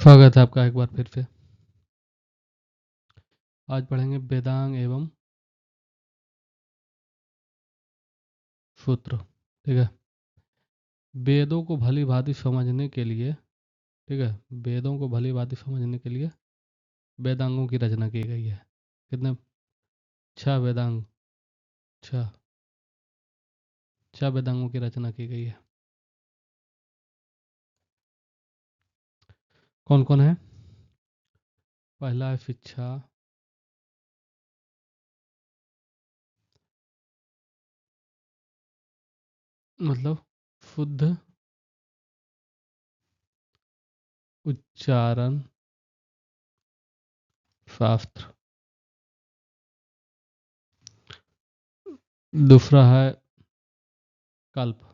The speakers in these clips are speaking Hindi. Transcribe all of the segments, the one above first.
स्वागत है आपका एक बार फिर से। आज पढ़ेंगे वेदांग एवं सूत्र। ठीक है। वेदों को भली भांति समझने के लिए, ठीक है, वेदों को भली भांति समझने के लिए वेदांगों की रचना की गई है। कितने? 6 वेदांग, 6 वेदांगों की रचना की गई है। कौन कौन है? पहला है शिक्षा, मतलब शुद्ध उच्चारण शास्त्र। दूसरा है कल्प,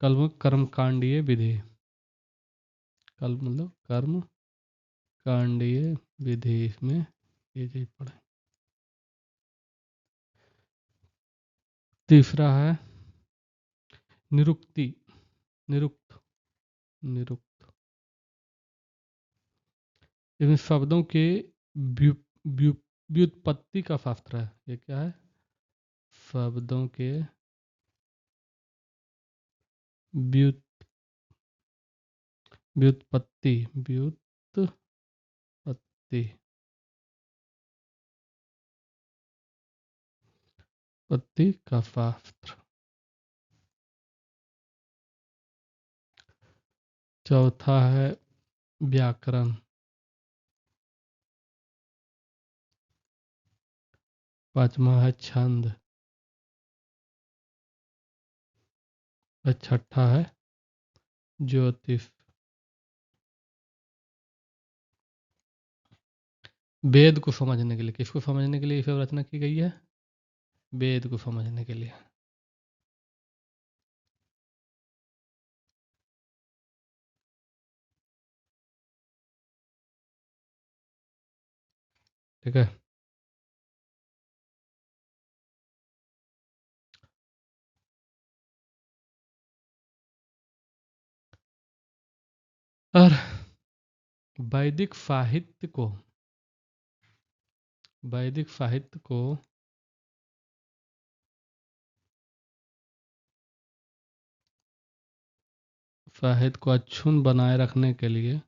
कल्प कर्मकांडीय विधि। कल्प मतलब कर्म कांडीय विधि, में ये चीज पढ़े। तीसरा है निरुक्ति, निरुक्त, निरुक्त। इसमें शब्दों के व्यु, व्यु, व्युत्पत्ति का शास्त्र है। ये क्या है? शब्दों के व्युत व्युत्पत्ति, व्युत्पत्ति, पत्ति का शास्त्र। चौथा है व्याकरण। पांचवा है छंद। और छठा है ज्योतिष। वेद को समझने के लिए, किसको समझने के लिए ये सब रचना की गई है? वेद को समझने के लिए। ठीक है। और वैदिक साहित्य को, वैदिक साहित्य को साहित्य को अक्षुण्ण बनाए रखने के लिए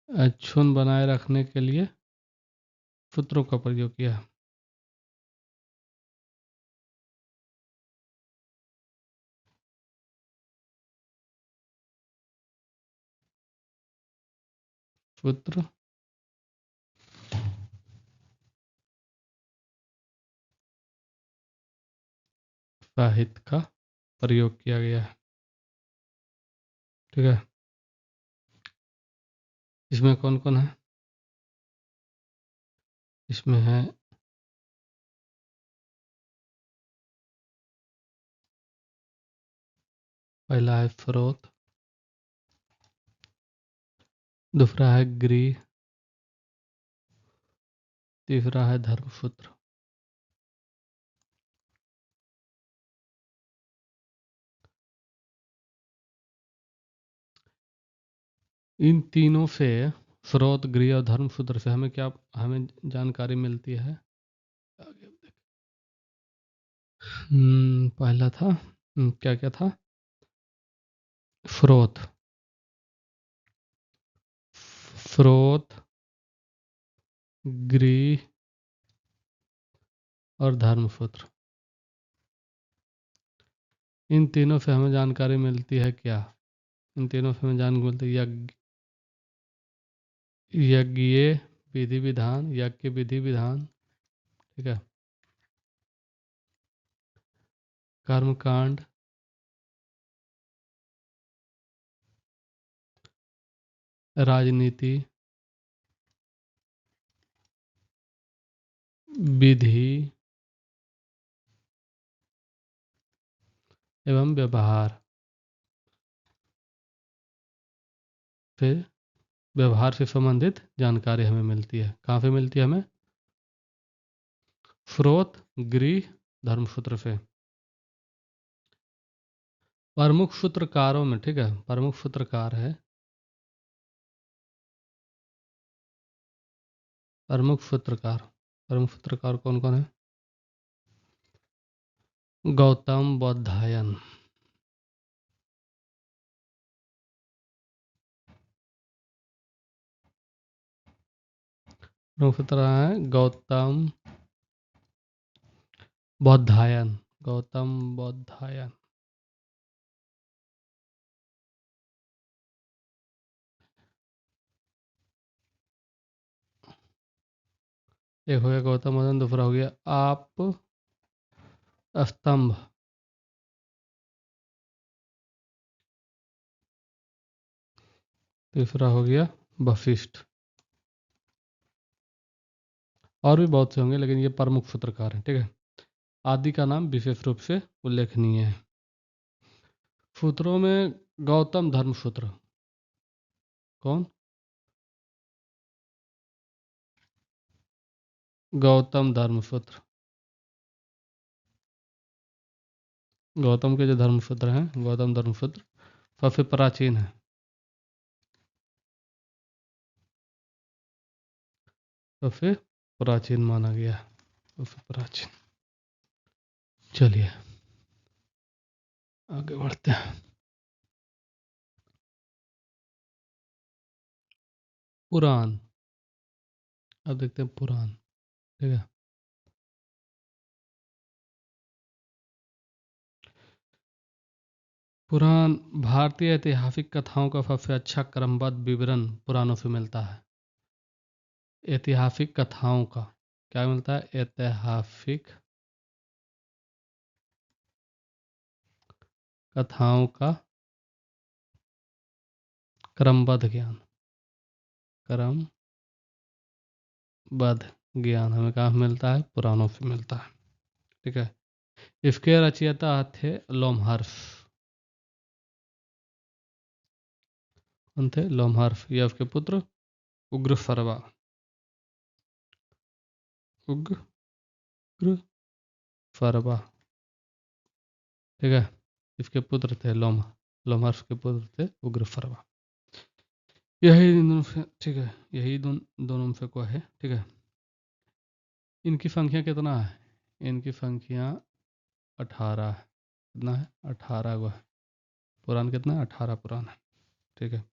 अक्षुण्ण बनाए रखने के लिए सूत्रों का प्रयोग किया। सूत्र साहित्य का प्रयोग किया गया है। ठीक है। इसमें कौन कौन है? इसमें है पहला है स्रोत, दूसरा है गृह, तीसरा है धर्मसूत्र। इन तीनों से, स्रोत, गृह और धर्मसूत्र से हमें क्या, हमें जानकारी मिलती है? पहला था क्या क्या था? स्रोत, स्रोत, गृह और धर्मसूत्र। इन तीनों से हमें जानकारी मिलती है क्या? इन तीनों से हमें जानकारी मिलती है यज्ञीय विधि विधान, यज्ञ विधि विधान। ठीक है। कर्मकांड, राजनीति, विधि एवं व्यवहार से व्यवहार से संबंधित जानकारी हमें मिलती है। कहाँ से मिलती है हमें? स्रोत, गृह, धर्मसूत्र से। प्रमुख सूत्रकारों में, ठीक है, प्रमुख सूत्रकार है, प्रमुख सूत्रकार कौन कौन है? गौतम बौधायन। प्रमुख सूत्रकार है गौतम बौधायन। गौतम बौधायन। एक हो गया गौतम बौधायन, दूसरा हो गया आप स्तंभ। तीसरा हो गया वशिष्ठ। और भी बहुत से होंगे, लेकिन ये प्रमुख सूत्रकार हैं, ठीक है। आदि का नाम विशेष रूप से उल्लेखनीय है। सूत्रों में गौतम धर्मसूत्र। कौन? गौतम धर्मसूत्र। गौतम के जो धर्मसूत्र हैं, गौतम धर्मसूत्र सबसे प्राचीन है। सबसे प्राचीन माना गया, सबसे प्राचीन। चलिए आगे बढ़ते हैं। पुराण। अब देखते हैं पुराण, ठीक है। पुराण भारतीय ऐतिहासिक कथाओं का सबसे अच्छा क्रमबद्ध विवरण पुराणों से मिलता है। ऐतिहासिक कथाओं का क्या मिलता है? ऐतिहासिक कथाओं का क्रमबद्ध ज्ञान, क्रमबद्ध ज्ञान हमें कहाँ मिलता है? पुराणों से मिलता है, ठीक है। इसके रचयिता थे लोमहर्ष। कौन थे? लोमहर्ष। या उसके पुत्र उग्रश्रवा। उग्रश्रवा, ठीक है। इसके पुत्र थे लोमहर्ष के पुत्र थे उग्रश्रवा। यही दोनों से, ठीक है, यही दोनों में से को है, ठीक है। इनकी संख्या कितना है? इनकी संख्या 18 है। कितना है? 18 गो है। पुराण कितना है? 18 पुराण है, ठीक है।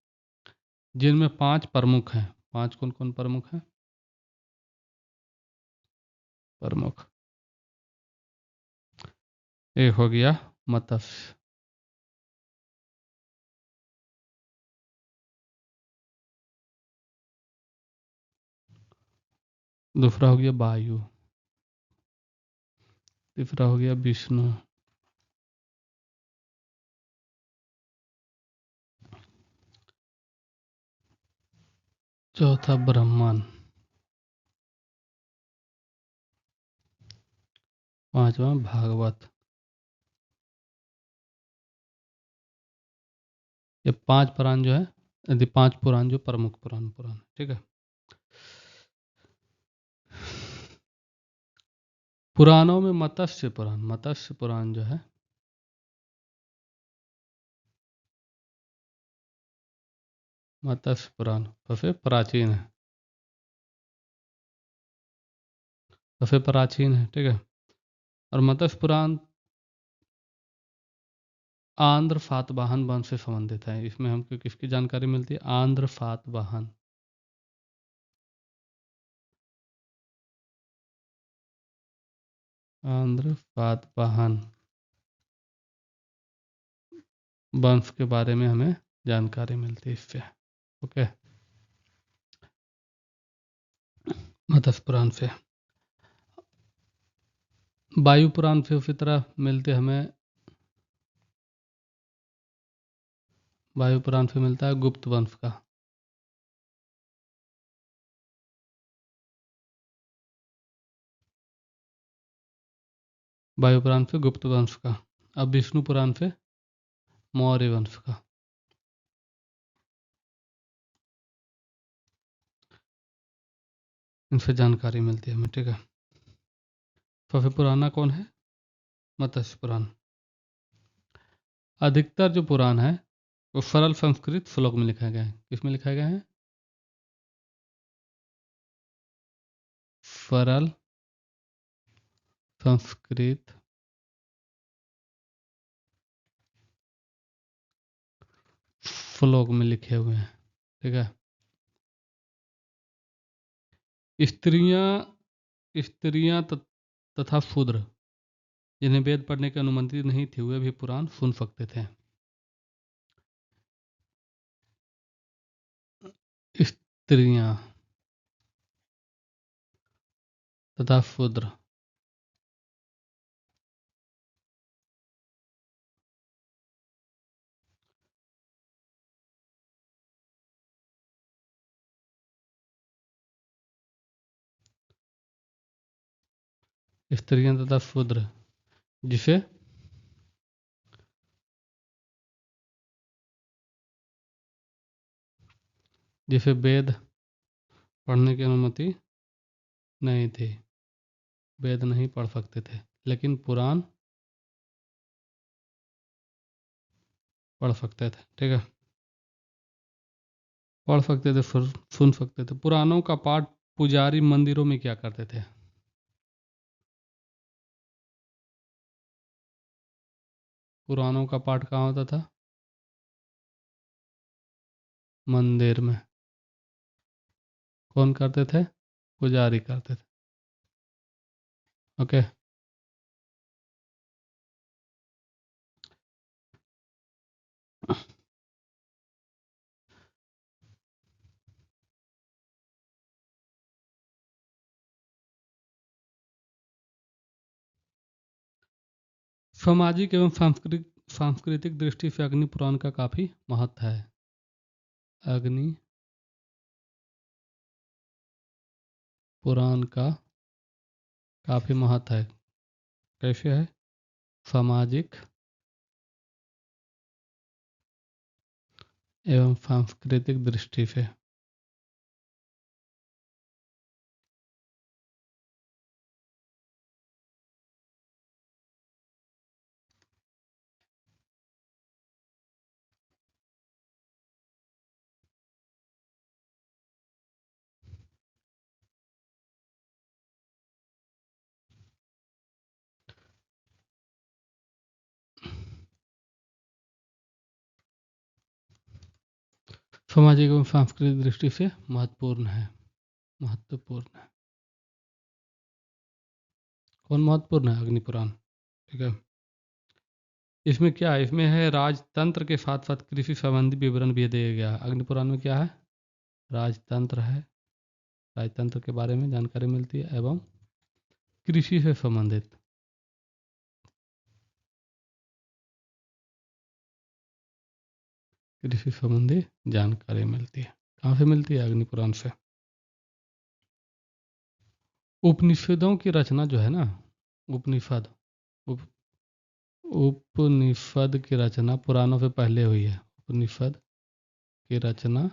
जिनमें 5 प्रमुख हैं। 5 कौन कौन प्रमुख हैं? प्रमुख, एक हो गया मत्स्य। दूसरा हो गया वायु। तीसरा हो गया विष्णु। चौथा ब्रह्मन। पांचवा भागवत। ये 5 पुराण जो है, यदि 5 पुराण जो प्रमुख पुराण, ठीक है। पुराणों में मत्स्य पुराण जो है, मत्स्य पुराण सबसे प्राचीन है, सबसे प्राचीन है, ठीक है। और मत्स्य पुराण आंध्र सातवाहन वंश से संबंधित है। इसमें हमको किसकी जानकारी मिलती है? आंध्र सातवाहन। आंध्र सातवाहन वंश के बारे में हमें जानकारी मिलती है इससे, ओके। मत्स्य पुराण से। वायु पुराण से उसी तरह मिलते हमें, वायु पुराण से मिलता है गुप्त वंश का। वायु पुराण से गुप्त वंश का। अब विष्णु पुराण से मौर्य वंश का। इनसे जानकारी मिलती है हमें, ठीक है। सबसे पुराना कौन है? मत्स्य पुराण। अधिकतर जो पुराण है वो सरल संस्कृत श्लोक में लिखा गया है। किसमें लिखा गया है? सरल संस्कृत श्लोक में लिखे हुए हैं, ठीक है। स्त्रियां तथा शूद्र जिन्हें वेद पढ़ने की अनुमति नहीं थी वे भी पुराण सुन सकते थे। स्त्रियां तथा शूद्र स्त्रियां तथा शूद्र जिसे जिसे वेद पढ़ने की अनुमति नहीं थी, वेद नहीं पढ़ सकते थे, लेकिन पुराण पढ़ सकते थे, ठीक है। पढ़ सकते थे, सुन सकते थे। पुराणों का पाठ पुजारी मंदिरों में क्या करते थे? पुराणों का पाठ कहाँ होता था? मंदिर में। कौन करते थे? पुजारी करते थे, ओके। सामाजिक एवं सांस्कृतिक दृष्टि से अग्नि पुराण का काफी महत्व है। अग्नि पुराण का काफी महत्व है। कैसे है? सामाजिक एवं सांस्कृतिक दृष्टि से। सामाजिक एवं सांस्कृतिक दृष्टि से महत्वपूर्ण है। महत्वपूर्ण है। कौन महत्वपूर्ण है? अग्नि पुराण, ठीक है। इसमें क्या है? इसमें है राजतंत्र के साथ साथ कृषि संबंधी विवरण भी दिया गया है। अग्नि पुराण में क्या है? राजतंत्र है, राजतंत्र के बारे में जानकारी मिलती है एवं कृषि से संबंधित कृषि संबंधी जानकारी मिलती है। कहाँ से मिलती है? अग्नि पुराण से। उपनिषदों की रचना जो है ना, उपनिषद उप, उपनिषद की रचना पुराणों से पहले हुई है। उपनिषद की रचना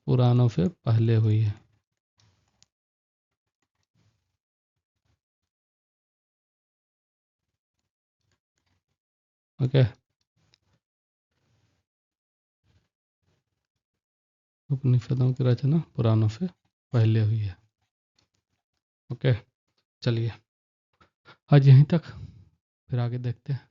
पुराणों से पहले हुई है, ओके। उपनिषदों की रचना पुराणों से पहले हुई है, ओके। चलिए आज यहीं तक, फिर आगे देखते हैं।